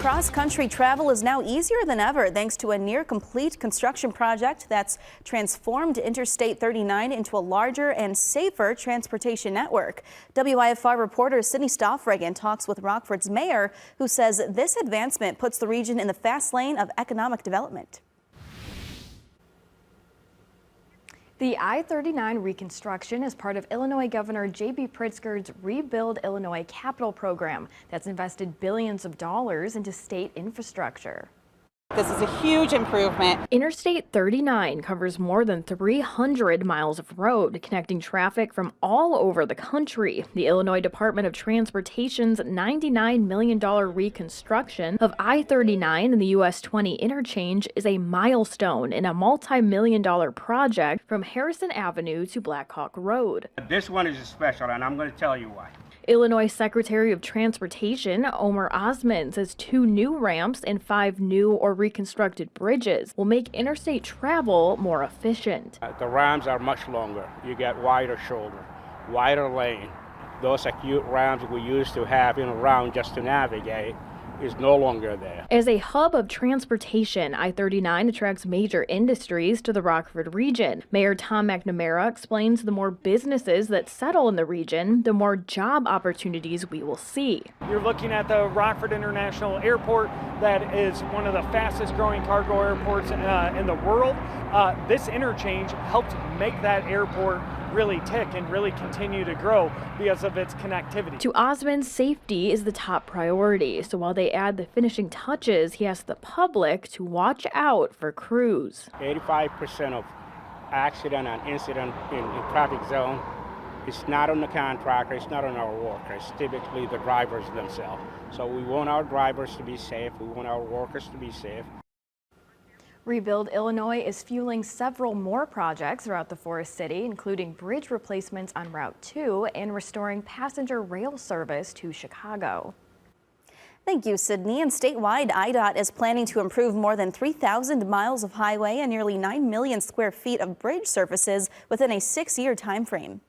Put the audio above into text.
Cross-country travel is now easier than ever thanks to a near-complete construction project that's transformed Interstate 39 into a larger and safer transportation network. WIFR reporter Sydney Stoffregan talks with Rockford's mayor, who says this advancement puts the region in the fast lane of economic development. The I-39 reconstruction is part of Illinois Governor J.B. Pritzker's Rebuild Illinois Capital Program that's invested billions of dollars into state infrastructure. This is a huge improvement. Interstate 39 covers more than 300 miles of road, connecting traffic from all over the country. The Illinois Department of Transportation's $99 million reconstruction of I-39 and the US 20 interchange is a milestone in a multi-million-dollar project from Harrison Avenue to Blackhawk Road. This one is special, and I'm going to tell you why. Illinois Secretary of Transportation Omer Osmond says 2 new ramps and 5 new or reconstructed bridges will make interstate travel more efficient. The ramps are much longer. You get wider shoulder, wider lane. Those acute ramps we used to have around just to navigate is no longer there. As a hub of transportation, I-39 attracts major industries to the Rockford region. Mayor Tom McNamara explains the more businesses that settle in the region, the more job opportunities we will see. You're looking at the Rockford International Airport that is one of the fastest growing cargo airports in the world. This interchange helped make that airport really tick and really continue to grow because of its connectivity. To Osmond, safety is the top priority. So while they add the finishing touches, he asks the public to watch out for crews. 85% of accident and incident in traffic zone is not on the contractor, it's not on our workers, typically the drivers themselves. So we want our drivers to be safe, we want our workers to be safe. Rebuild Illinois is fueling several more projects throughout the Forest City, including bridge replacements on Route 2 and restoring passenger rail service to Chicago. Thank you, Sydney. And statewide, IDOT is planning to improve more than 3,000 miles of highway and nearly 9 million square feet of bridge surfaces within a 6-year time frame.